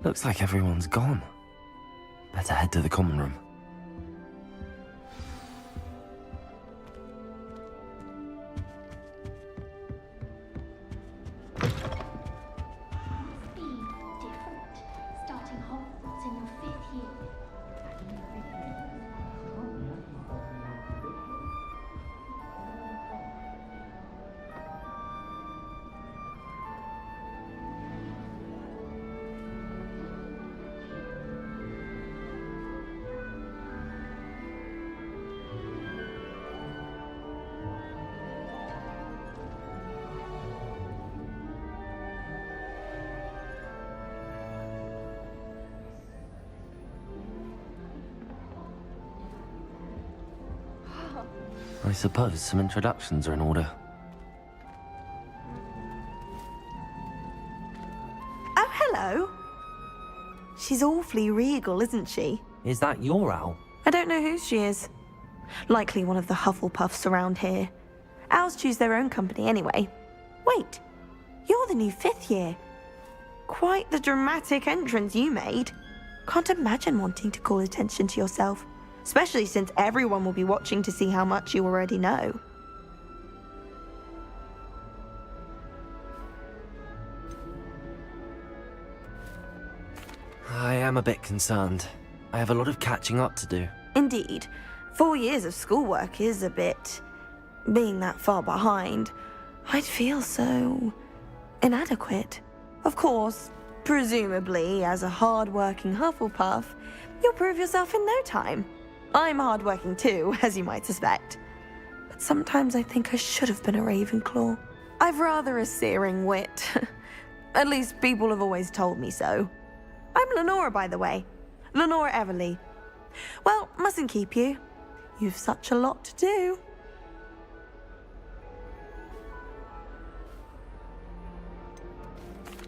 Looks like everyone's gone. Better head to the common room. Be different. Starting Hogwarts in your 5th year. I suppose some introductions are in order. Oh, hello. She's awfully regal, isn't she? Is that your owl? I don't know who she is. Likely one of the Hufflepuffs around here. Owls choose their own company anyway. Wait, you're the new 5th year. Quite the dramatic entrance you made. Can't imagine wanting to call attention to yourself, especially since everyone will be watching to see how much you already know. I am a bit concerned. I have a lot of catching up to do. Indeed, 4 years of schoolwork is a bit... Being that far behind, I'd feel so... inadequate. Of course, presumably, as a hard-working Hufflepuff, you'll prove yourself in no time. I'm hard-working too, as you might suspect. But sometimes I think I should have been a Ravenclaw. I've rather a searing wit. At least people have always told me so. I'm Lenora, by the way. Lenora Everly. Well, mustn't keep you. You've such a lot to do.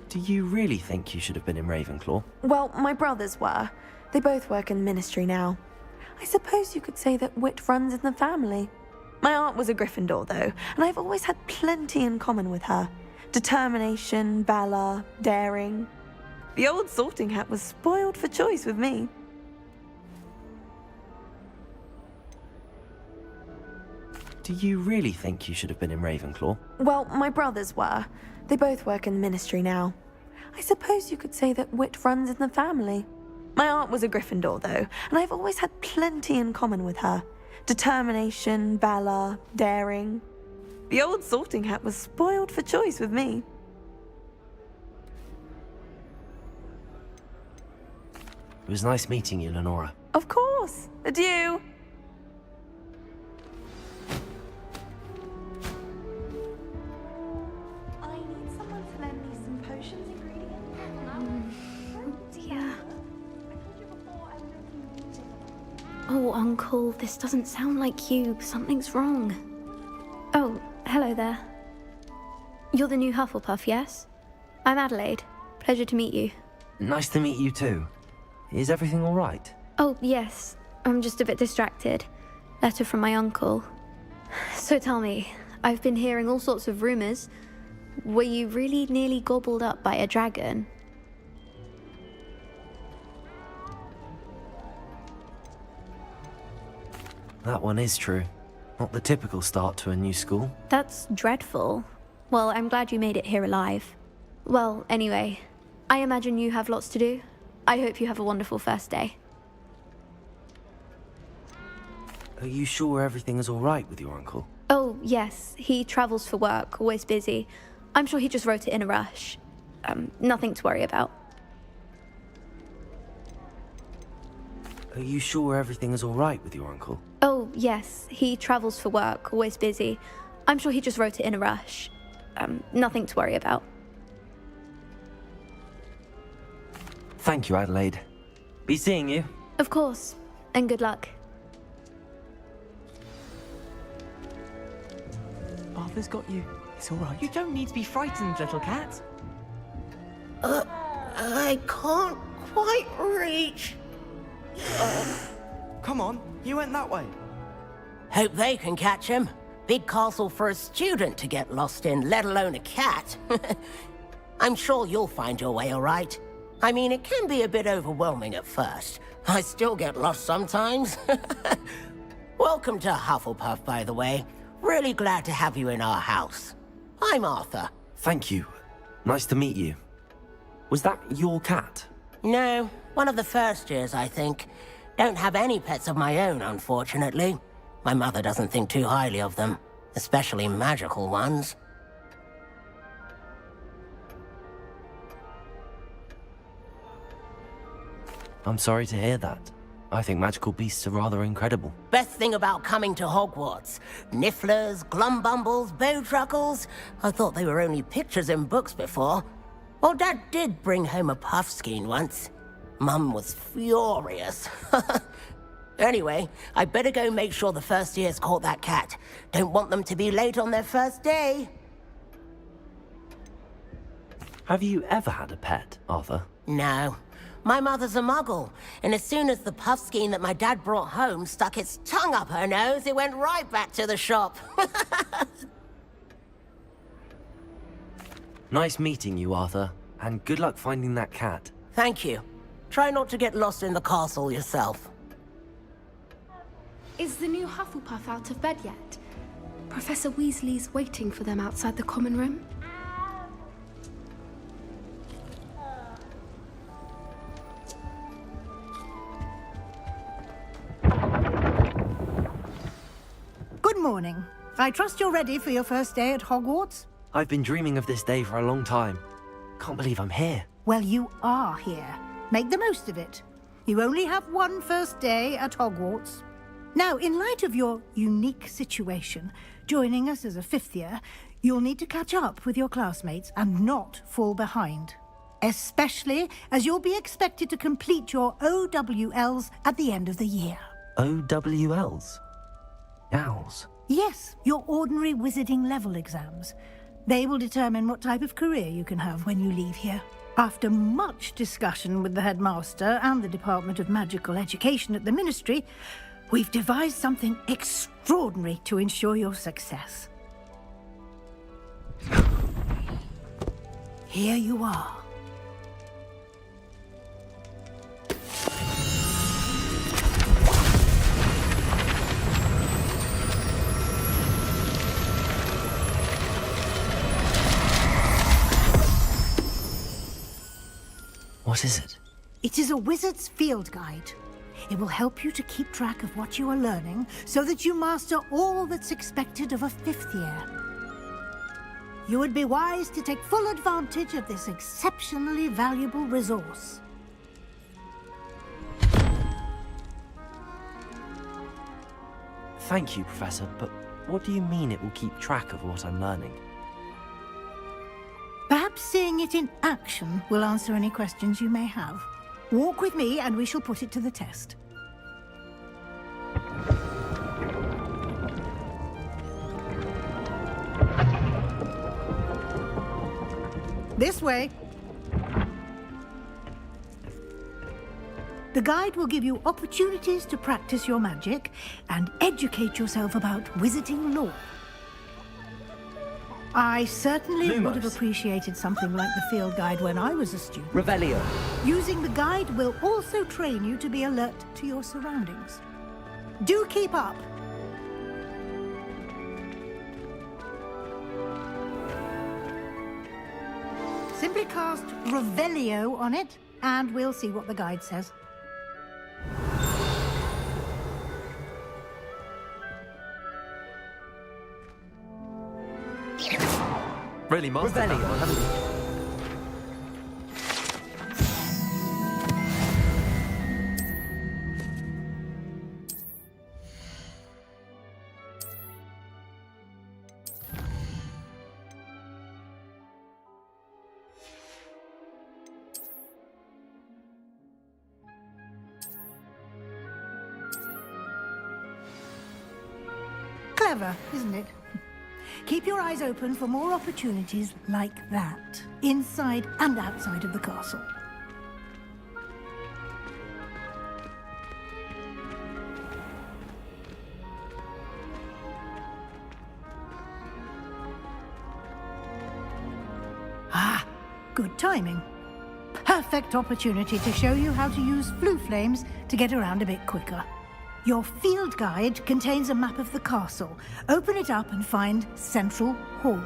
Do you really think you should have been in Ravenclaw? Well, my brothers were. They both work in ministry now. I suppose you could say that wit runs in the family. My aunt was a Gryffindor, though, and I've always had plenty in common with her. Determination, valor, daring. The old sorting hat was spoiled for choice with me. Do you really think you should have been in Ravenclaw? Well, my brothers were. They both work in ministry now. I suppose you could say that wit runs in the family. My aunt was a Gryffindor, though, and I've always had plenty in common with her. Determination, valor, daring. The old sorting hat was spoiled for choice with me. It was nice meeting you, Lenora. Of course. Adieu. I need someone to lend me some potions ingredients. Dear. Oh, Uncle, this doesn't sound like you. Something's wrong. Oh, hello there. You're the new Hufflepuff, yes? I'm Adelaide. Pleasure to meet you. Nice to meet you too. Is everything all right? Oh, yes. I'm just a bit distracted. Letter from my uncle. So tell me, I've been hearing all sorts of rumors. Were you really nearly gobbled up by a dragon? That one is true. Not the typical start to a new school. That's dreadful. Well, I'm glad you made it here alive. Well, anyway, I imagine you have lots to do. I hope you have a wonderful first day. Are you sure everything is all right with your uncle? Oh, yes. He travels for work, always busy. I'm sure he just wrote it in a rush. Nothing to worry about. Are you sure everything is all right with your uncle? Oh, yes. He travels for work, always busy. I'm sure he just wrote it in a rush. Nothing to worry about. Thank you, Adelaide. Be seeing you. Of course. And good luck. Arthur's got you. It's all right. You don't need to be frightened, little cat. I can't quite reach. Come on, you went that way. Hope they can catch him. Big castle for a student to get lost in, let alone a cat. I'm sure you'll find your way all right. I mean, it can be a bit overwhelming at first. I still get lost sometimes. Welcome to Hufflepuff, by the way. Really glad to have you in our house. I'm Arthur. Thank you. Nice to meet you. Was that your cat? No, one of the first years, I think. Don't have any pets of my own, unfortunately. My mother doesn't think too highly of them, especially magical ones. I'm sorry to hear that. I think magical beasts are rather incredible. Best thing about coming to Hogwarts. Nifflers, Glumbumbles, Bowtruckles. I thought they were only pictures in books before. Well, Dad did bring home a Puffskein once. Mum was furious. Anyway, I better go make sure the first years caught that cat. Don't want them to be late on their first day. Have you ever had a pet, Arthur? No. My mother's a muggle, and as soon as the Puffskein that my dad brought home stuck its tongue up her nose, it went right back to the shop. Nice meeting you, Arthur, and good luck finding that cat. Thank you. Try not to get lost in the castle yourself. Is the new Hufflepuff out of bed yet? Professor Weasley's waiting for them outside the common room. Good morning. I trust you're ready for your first day at Hogwarts? I've been dreaming of this day for a long time. Can't believe I'm here. Well, you are here. Make the most of it. You only have one first day at Hogwarts. Now, in light of your unique situation, joining us as a fifth year, you'll need to catch up with your classmates and not fall behind. Especially as you'll be expected to complete your OWLs at the end of the year. OWLs? Owls? Yes, your ordinary wizarding level exams. They will determine what type of career you can have when you leave here. After much discussion with the headmaster and the Department of Magical Education at the Ministry, we've devised something extraordinary to ensure your success. Here you are. What is it? It is a wizard's field guide. It will help you to keep track of what you are learning so that you master all that's expected of a fifth year. You would be wise to take full advantage of this exceptionally valuable resource. Thank you, Professor, but what do you mean it will keep track of what I'm learning? Perhaps seeing it in action will answer any questions you may have. Walk with me and we shall put it to the test. This way. The guide will give you opportunities to practice your magic and educate yourself about wizarding lore. I certainly would have appreciated something like the field guide when I was a student. Revelio. Using the guide will also train you to be alert to your surroundings. Do keep up. Simply cast Revelio on it, and we'll see what the guide says. Really, Master? Revelio. haven't you? Clever, isn't it? Keep your eyes open for more opportunities like that, inside and outside of the castle. Ah, good timing. Perfect. perfect opportunity to show you how to use flue flames to get around a bit quicker. Your field guide contains a map of the castle. Open it up and find Central Hall.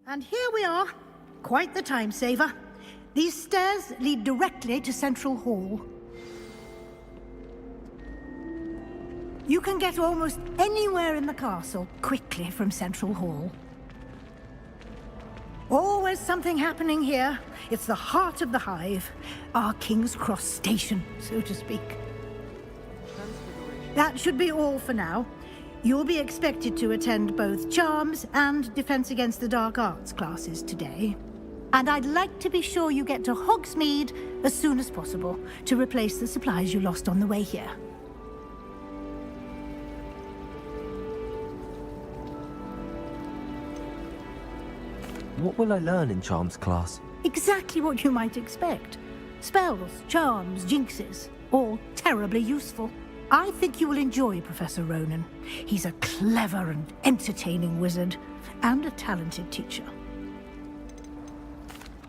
And here we are. Quite the time saver. These stairs lead directly to Central Hall. You can get almost anywhere in the castle quickly from Central Hall. Always something happening here. It's the heart of the hive. Our King's Cross station, so to speak. That should be all for now. You'll be expected to attend both Charms and Defense Against the Dark Arts classes today. And I'd like to be sure you get to Hogsmeade as soon as possible to replace the supplies you lost on the way here. What will I learn in Charms class? Exactly what you might expect. Spells, charms, jinxes, all terribly useful. I think you will enjoy Professor Ronan. He's a clever and entertaining wizard, and a talented teacher.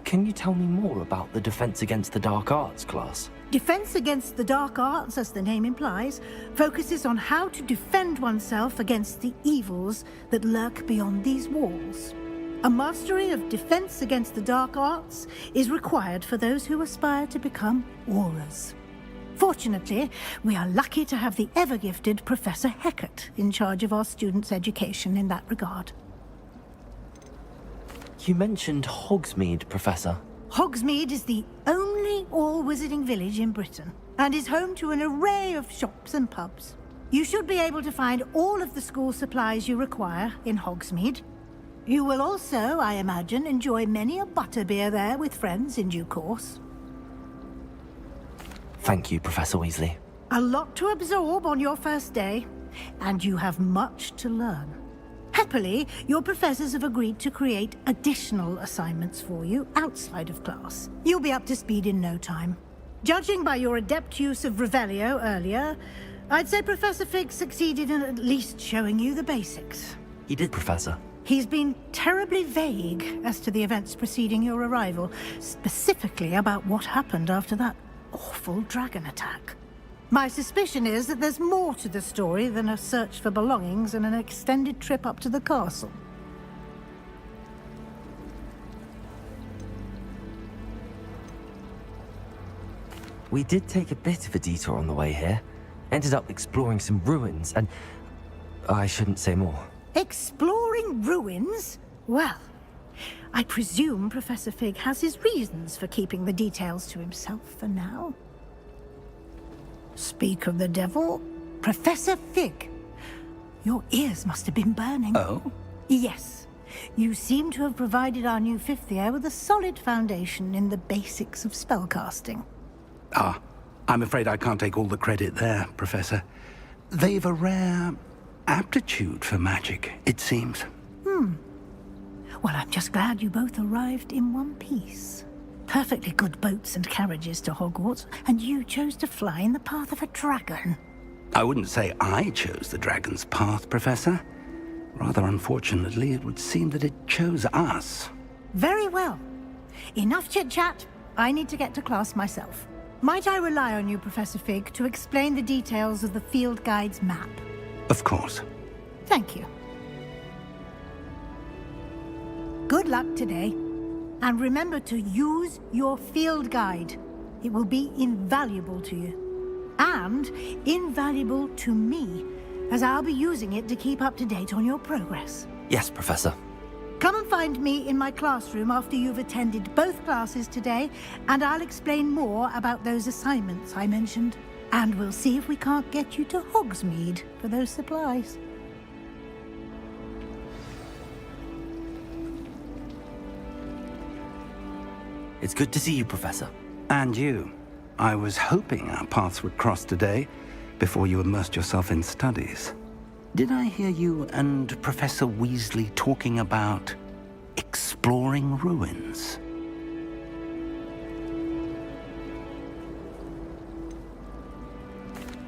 Can you tell me more about the Defense Against the Dark Arts class? Defense Against the Dark Arts, as the name implies, focuses on how to defend oneself against the evils that lurk beyond these walls. A mastery of Defense Against the Dark Arts is required for those who aspire to become Aurors. Fortunately, we are lucky to have the ever-gifted Professor Hecat in charge of our students' education in that regard. You mentioned Hogsmeade, Professor. Hogsmeade is the only all-wizarding village in Britain, and is home to an array of shops and pubs. You should be able to find all of the school supplies you require in Hogsmeade. You will also, I imagine, enjoy many a butterbeer there with friends in due course. Thank you, Professor Weasley. A lot to absorb on your first day, and you have much to learn. Happily, your professors have agreed to create additional assignments for you outside of class. You'll be up to speed in no time. Judging by your adept use of Revelio earlier, I'd say Professor Fig succeeded in at least showing you the basics. He did, Professor. He's been terribly vague as to the events preceding your arrival, specifically about what happened after that awful dragon attack. My suspicion is that there's more to the story than a search for belongings and an extended trip up to the castle. We did take a bit of a detour on the way here. Ended up exploring some ruins, and I shouldn't say more. Exploring ruins? Well, I presume Professor Fig has his reasons for keeping the details to himself for now. Speak of the devil, Professor Fig. Your ears must have been burning. Oh? Yes. You seem to have provided our new fifth year with a solid foundation in the basics of spellcasting. Ah, I'm afraid I can't take all the credit there, Professor. They've a rare aptitude for magic, it seems. Well, I'm just glad you both arrived in one piece. Perfectly good boats and carriages to Hogwarts, and you chose to fly in the path of a dragon. I wouldn't say I chose the dragon's path, Professor. Rather unfortunately, it would seem that it chose us. Very well. Enough chit-chat. I need to get to class myself. Might I rely on you, Professor Fig, to explain the details of the field guide's map? Of course. Thank you. Good luck today. And remember to use your field guide. It will be invaluable to you. And invaluable to me, as I'll be using it to keep up to date on your progress. Yes, Professor. Come and find me in my classroom after you've attended both classes today, and I'll explain more about those assignments I mentioned. And we'll see if we can't get you to Hogsmeade for those supplies. It's good to see you, Professor. And you. I was hoping our paths would cross today, before you immersed yourself in studies. Did I hear you and Professor Weasley talking about exploring ruins?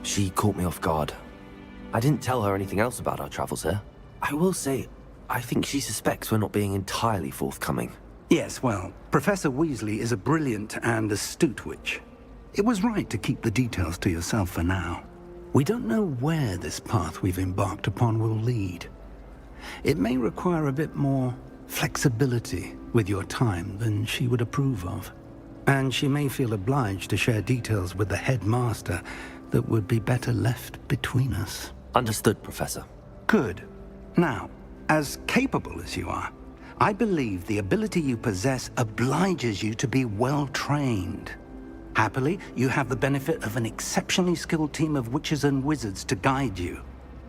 She caught me off guard. I didn't tell her anything else about our travels here. I will say, I think she suspects we're not being entirely forthcoming. Yes, well, Professor Weasley is a brilliant and astute witch. It was right to keep the details to yourself for now. We don't know where this path we've embarked upon will lead. It may require a bit more flexibility with your time than she would approve of. And she may feel obliged to share details with the headmaster that would be better left between us. Understood, Professor. Good. Now, as capable as you are, I believe the ability you possess obliges you to be well-trained. Happily, you have the benefit of an exceptionally skilled team of witches and wizards to guide you.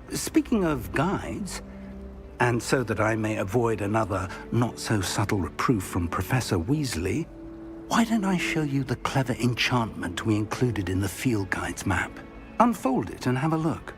Speaking of guides, and so that I may avoid another not-so-subtle reproof from Professor Weasley, why don't I show you the clever enchantment we included in the field guide's map? Unfold it and have a look.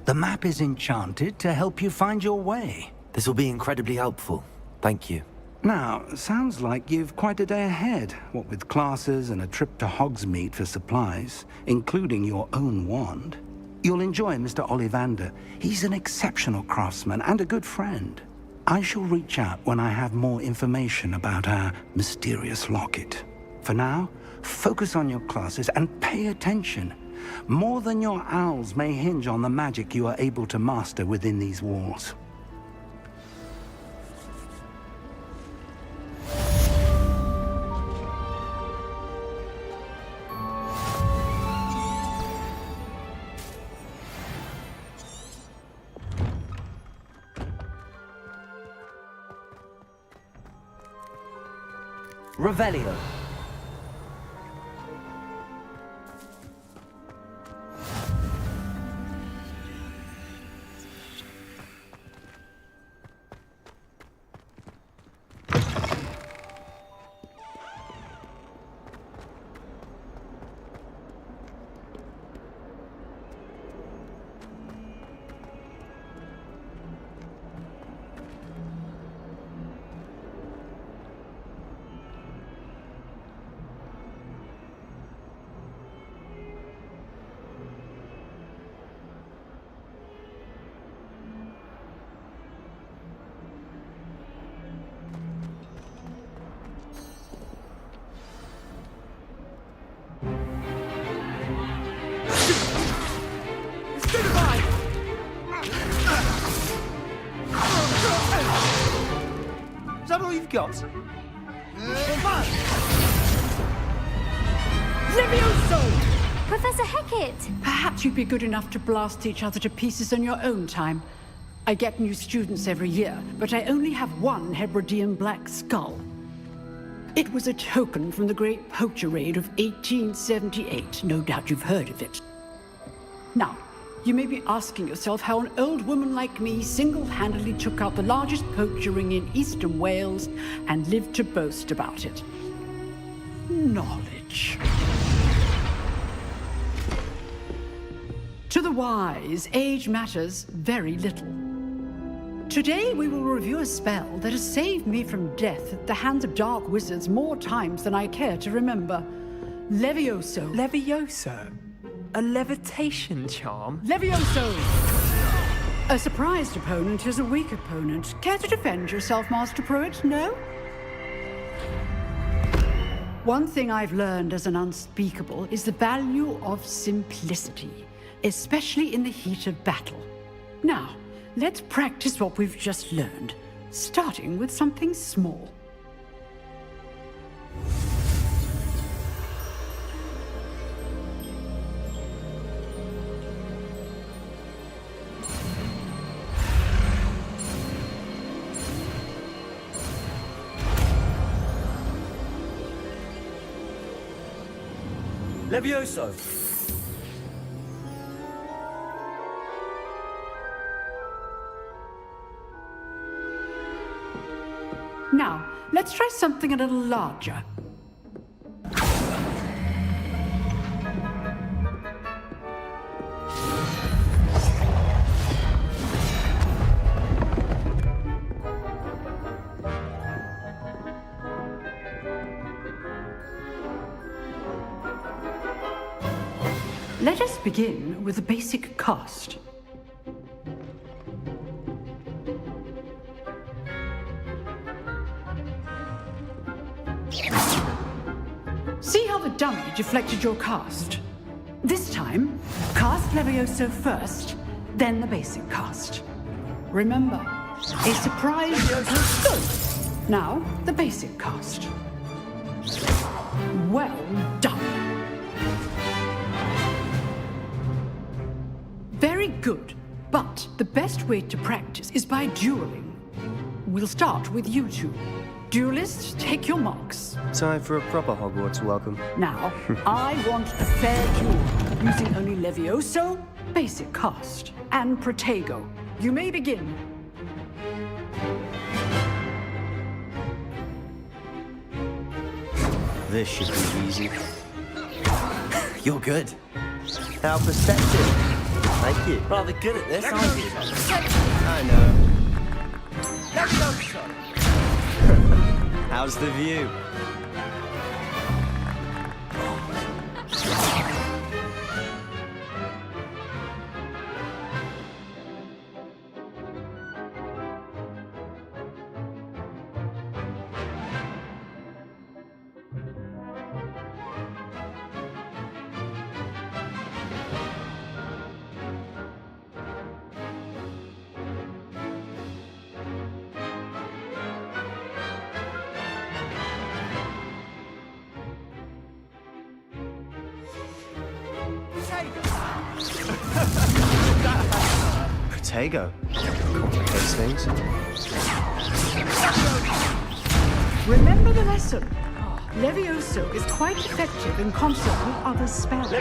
The map is enchanted to help you find your way. This will be incredibly helpful. Thank you. Now, sounds like you've quite a day ahead, what with classes and a trip to Hogsmeade for supplies, including your own wand. You'll enjoy Mr. Ollivander. He's an exceptional craftsman and a good friend. I shall reach out when I have more information about our mysterious locket. For now, focus on your classes and pay attention. More than your owls may hinge on the magic you are able to master within these walls. Revelio. Is that all you've got? Levioso! Professor Hecat! Perhaps you'd be good enough to blast each other to pieces on your own time. I get new students every year, but I only have one Hebridean black skull. It was a token from the Great Poacher Raid of 1878. No doubt you've heard of it. Now, you may be asking yourself how an old woman like me single-handedly took out the largest poacher ring in eastern Wales and lived to boast about it. Knowledge. To the wise, age matters very little. Today we will review a spell that has saved me from death at the hands of dark wizards more times than I care to remember. Levioso. Levioso? A levitation charm? Levioso! A surprised opponent is a weak opponent. Care to defend yourself, Master Pruitt? No? One thing I've learned as an unspeakable is the value of simplicity, especially in the heat of battle. Now, let's practice what we've just learned, starting with something small. Levioso! Now, let's try something a little larger. Let us begin with the basic cast. See how the dummy deflected your cast? This time, cast Levioso first, then the basic cast. Remember, a surprise is good. Now, the basic cast. Well done. Very good, but the best way to practice is by dueling. We'll start with you two. Duelists, take your marks. Time for a proper Hogwarts welcome. Now, I want a fair duel, using only Levioso, basic cast, and Protego. You may begin. This should be easy. You're good. How perceptive. Thank you. Rather good at this, aren't you? I know. How's the view? Protego. Complicates things. Remember the lesson. Levioso is quite effective in concert with other spells.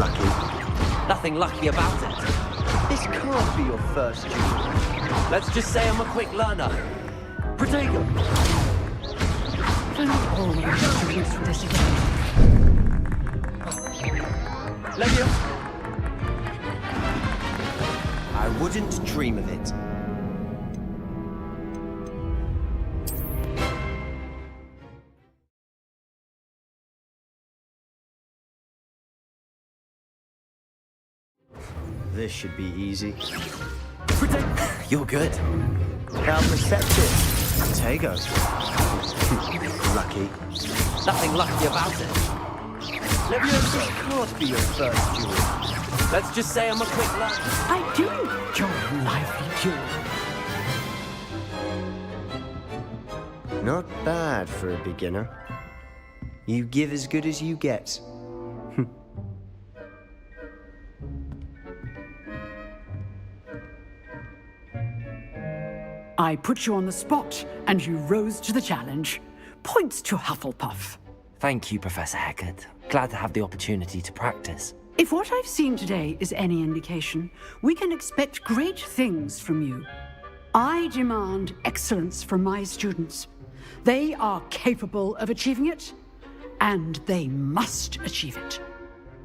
Lucky. Nothing lucky about it. This can't be your first duel. Let's just say I'm a quick learner. Protego! Don't always do this for this again. Levioso! I wouldn't dream of it. This should be easy. You're good. How perceptive. Protego. Lucky. Nothing lucky about it. Levioso can't be your first duel. Let's just say I'm a quick learner. I do enjoy a lively duel. Not bad for a beginner. You give as good as you get. I put you on the spot, and you rose to the challenge. Points to Hufflepuff. Thank you, Professor Hecat. Glad to have the opportunity to practice. If what I've seen today is any indication, we can expect great things from you. I demand excellence from my students. They are capable of achieving it, and they must achieve it.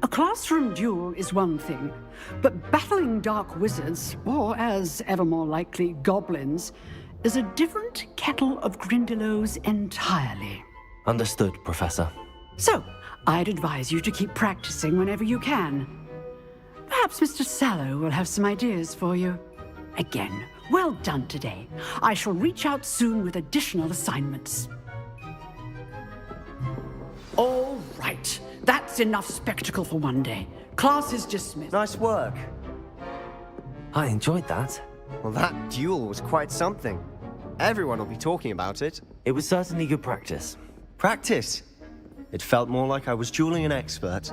A classroom duel is one thing, but battling dark wizards, or as ever more likely, goblins, is a different kettle of Grindylows entirely. Understood, Professor. So, I'd advise you to keep practicing whenever you can. Perhaps Mr. Sallow will have some ideas for you. Again, well done today. I shall reach out soon with additional assignments. All right. That's enough spectacle for one day. Class is dismissed. Nice work. I enjoyed that. Well, that duel was quite something. Everyone will be talking about it. It was certainly good practice. Practice? It felt more like I was dueling an expert.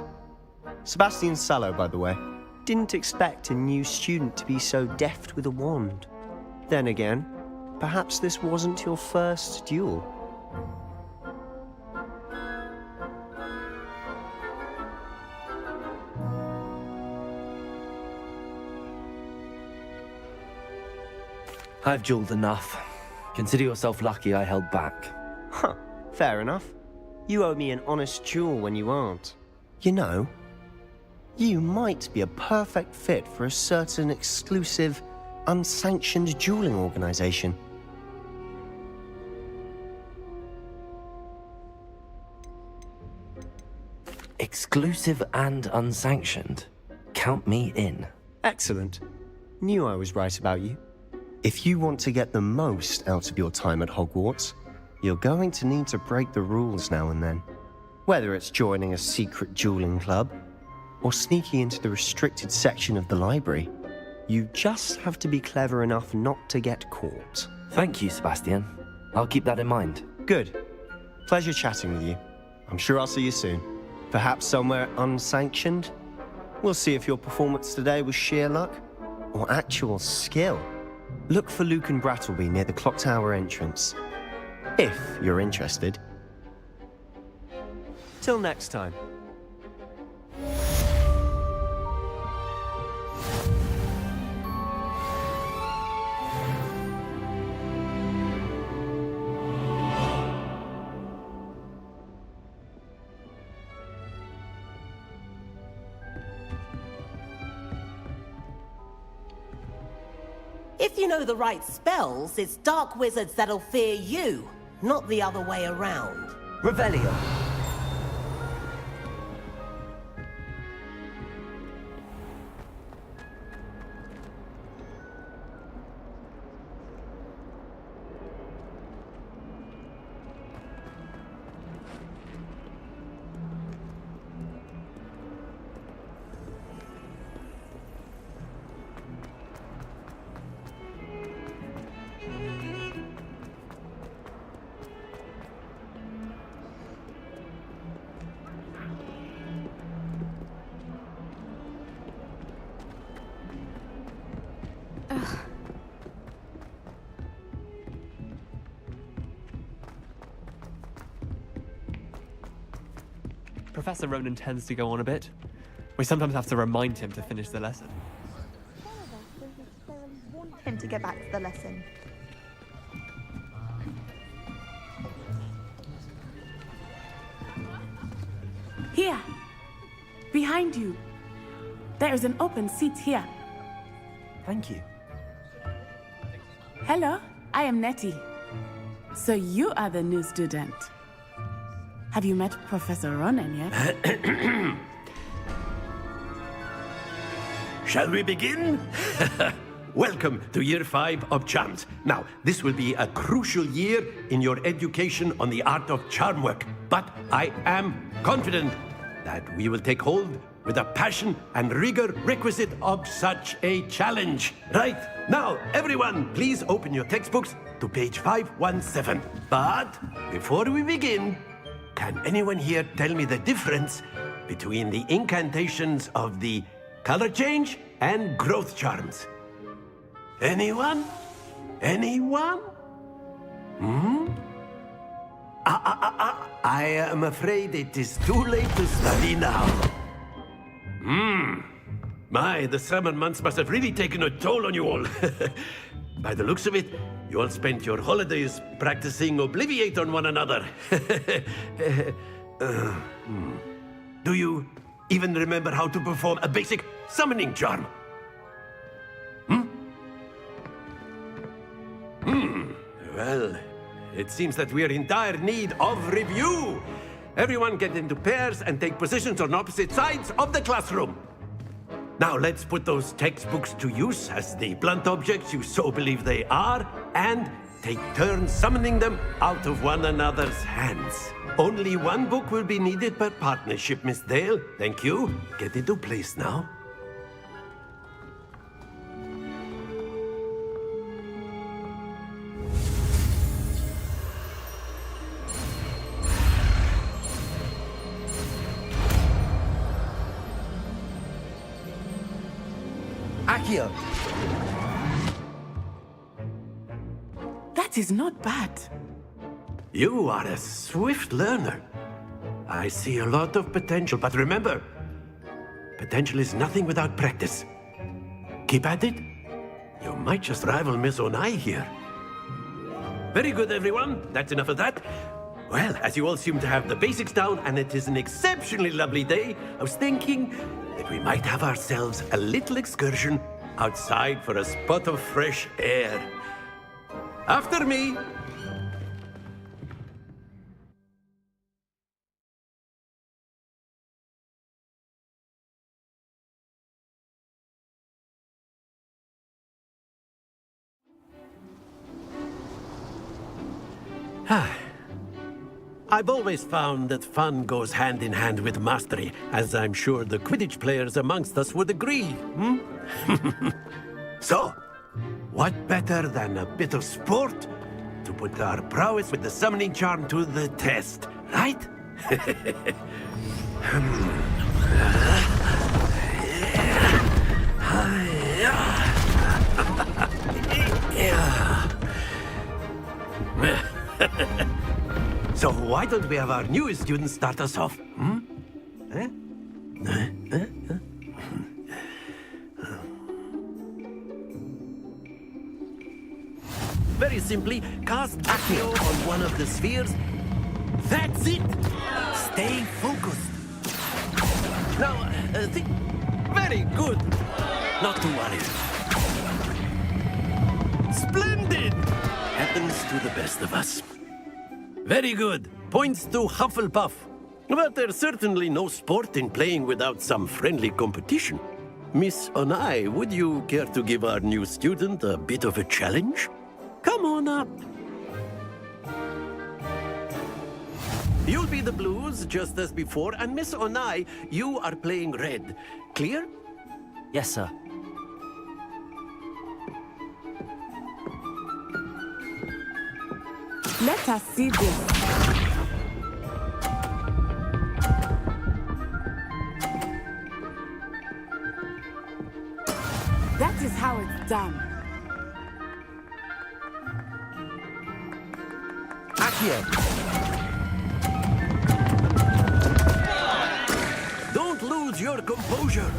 Sebastian Sallow, by the way. Didn't expect a new student to be so deft with a wand. Then again, perhaps this wasn't your first duel. I've dueled enough. Consider yourself lucky I held back. Huh, fair enough. You owe me an honest duel when you aren't. You know, you might be a perfect fit for a certain exclusive, unsanctioned dueling organization. Exclusive and unsanctioned. Count me in. Excellent. Knew I was right about you. If you want to get the most out of your time at Hogwarts, you're going to need to break the rules now and then. Whether it's joining a secret dueling club, or sneaking into the restricted section of the library, you just have to be clever enough not to get caught. Thank you, Sebastian. I'll keep that in mind. Good. Pleasure chatting with you. I'm sure I'll see you soon. Perhaps somewhere unsanctioned? We'll see if your performance today was sheer luck, or actual skill. Look for Luke and Brattleby near the clock tower entrance. If you're interested. Till next time. If you know the right spells, it's dark wizards that'll fear you, not the other way around. Revelio. Professor Ronan tends to go on a bit. We sometimes have to remind him to finish the lesson. Want him to get back to the lesson. Here, behind you. There is an open seat here. Thank you. Hello, I am Nettie. So you are the new student. Have you met Professor Ronan yet? Shall we begin? Welcome to Year 5 of Charms. Now, this will be a crucial year in your education on the art of charm work, but I am confident that we will take hold with the passion and rigor requisite of such a challenge. Right, now, everyone, please open your textbooks to page 517. But before we begin, can anyone here tell me the difference between the incantations of the color change and growth charms? Anyone? Anyone? I am afraid it is too late to study now. My, the summer months must have really taken a toll on you all. By the looks of it, you all spent your holidays practicing Obliviate on one another. Do you even remember how to perform a basic summoning charm? Well, it seems that we are in dire need of review. Everyone get into pairs and take positions on opposite sides of the classroom. Now let's put those textbooks to use as the blunt objects you so believe they are, and take turns summoning them out of one another's hands. Only one book will be needed per partnership, Miss Dale. Thank you. Get into place now. Accio! That is not bad. You are a swift learner. I see a lot of potential, but remember, potential is nothing without practice. Keep at it. You might just rival Miss Onai here. Very good, everyone. That's enough of that. Well, as you all seem to have the basics down, and it is an exceptionally lovely day, I was thinking that we might have ourselves a little excursion outside for a spot of fresh air. After me. I've always found that fun goes hand in hand with mastery, as I'm sure the Quidditch players amongst us would agree, So, what better than a bit of sport to put our prowess with the summoning charm to the test, right? So why don't we have our newest student start us off? Very simply, cast Accio on one of the spheres. That's it! Stay focused. Now, think. Very good. Not to worry. Splendid! Happens to the best of us. Very good. Points to Hufflepuff. But there's certainly no sport in playing without some friendly competition. Miss Onai, would you care to give our new student a bit of a challenge? Come on up. You'll be the blues, just as before, and Miss Onai, you are playing red. Clear? Yes, sir. Let us see this. That is how it's done. Accio! Don't lose your composure.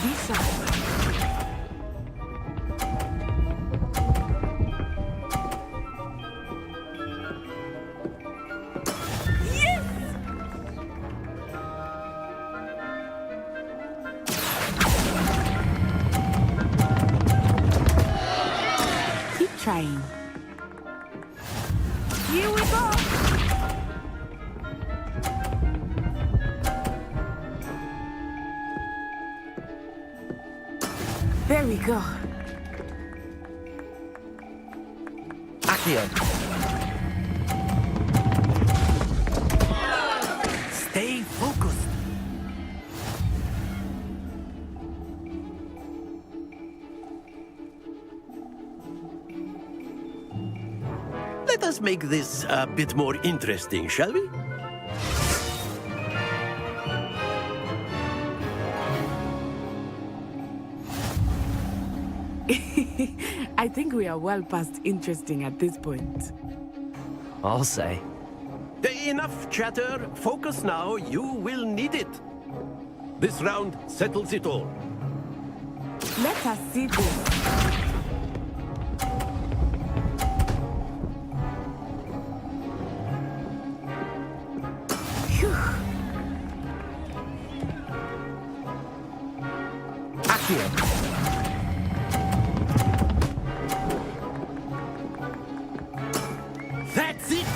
Be sharp. Trying. Here we go. There we go. Accio! Stay focused. Let us make this a bit more interesting, shall we? I think we are well past interesting at this point. I'll say. Enough chatter. Focus now. You will need it. This round settles it all. Let us see this. That's it!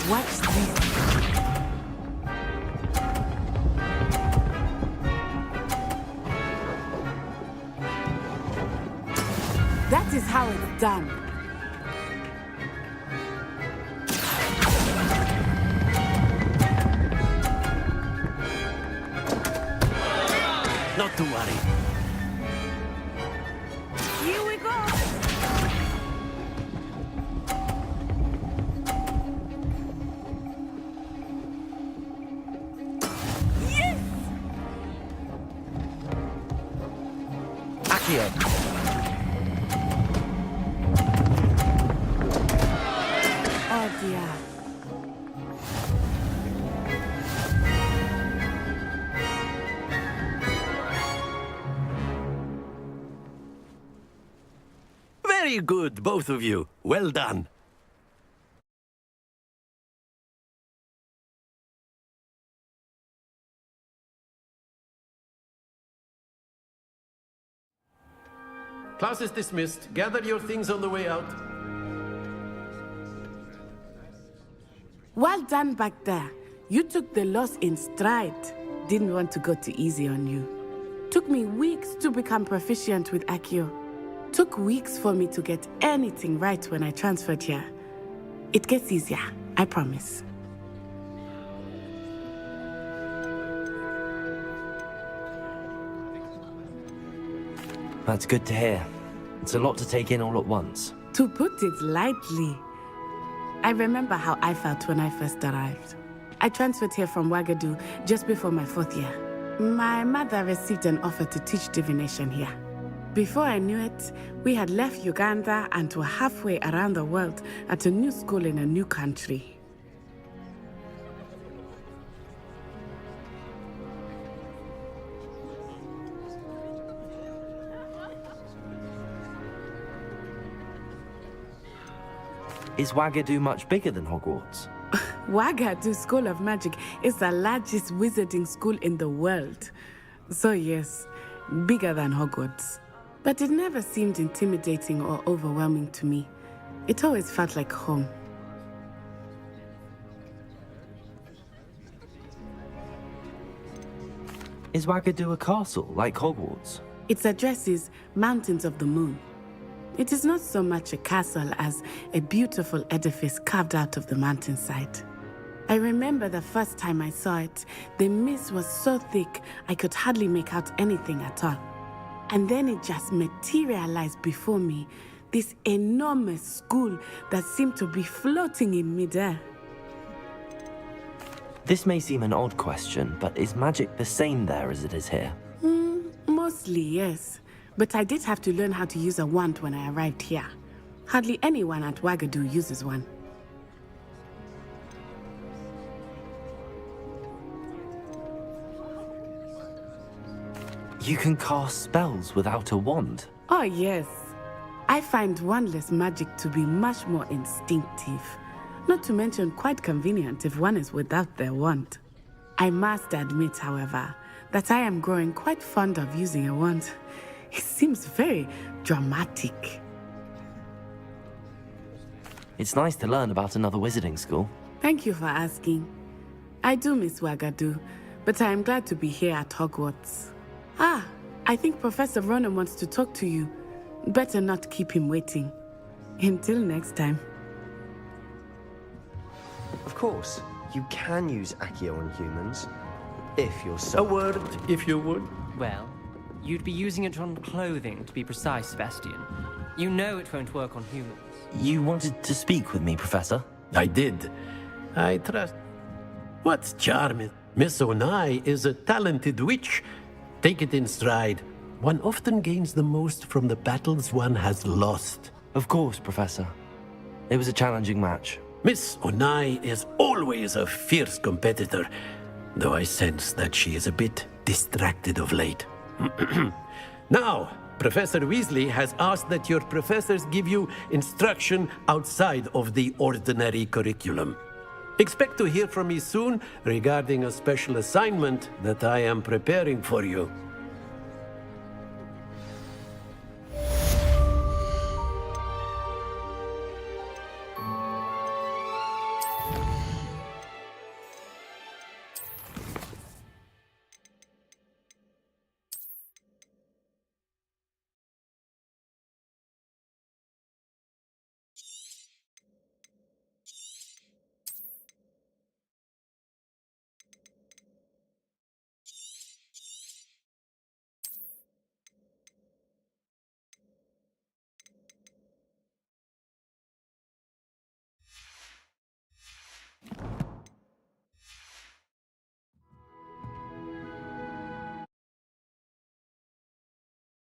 Watch this. That is how it's done. Not to worry. Here we go! Accio. Oh dear. Very good, both of you. Well done. Class is dismissed. Gather your things on the way out. Well done back there. You took the loss in stride. Didn't want to go too easy on you. Took me weeks to become proficient with Accio. Took weeks for me to get anything right when I transferred here. It gets easier, I promise. That's good to hear. It's a lot to take in all at once. To put it lightly, I remember how I felt when I first arrived. I transferred here from Ouagadougou just before my 4th year. My mother received an offer to teach divination here. Before I knew it, we had left Uganda and were halfway around the world at a new school in a new country. Is Ouagadougou much bigger than Hogwarts? Ouagadougou School of Magic is the largest wizarding school in the world. So yes, bigger than Hogwarts. But it never seemed intimidating or overwhelming to me. It always felt like home. Is Ouagadougou a castle, like Hogwarts? Its address is Mountains of the Moon. It is not so much a castle as a beautiful edifice carved out of the mountainside. I remember the first time I saw it, the mist was so thick I could hardly make out anything at all. And then it just materialized before me, this enormous school that seemed to be floating in midair. This may seem an odd question, but is magic the same there as it is here? Mostly, yes. But I did have to learn how to use a wand when I arrived here. Hardly anyone at Ouagadougou uses one. You can cast spells without a wand? Oh, yes. I find wandless magic to be much more instinctive. Not to mention quite convenient if one is without their wand. I must admit, however, that I am growing quite fond of using a wand. It seems very dramatic. It's nice to learn about another wizarding school. Thank you for asking. I do miss Ouagadougou, but I am glad to be here at Hogwarts. Ah, I think Professor Ronan wants to talk to you. Better not keep him waiting. Until next time. Of course, you can use Accio on humans, if you're so... A word, if you would. Well, you'd be using it on clothing, to be precise, Sebastian. You know it won't work on humans. You wanted to speak with me, Professor? I did. I trust. What's charming? Miss Onai is a talented witch. Take it in stride. One often gains the most from the battles one has lost. Of course, Professor. It was a challenging match. Miss Onai is always a fierce competitor, though I sense that she is a bit distracted of late. Now, Professor Weasley has asked that your professors give you instruction outside of the ordinary curriculum. Expect to hear from me soon regarding a special assignment that I am preparing for you.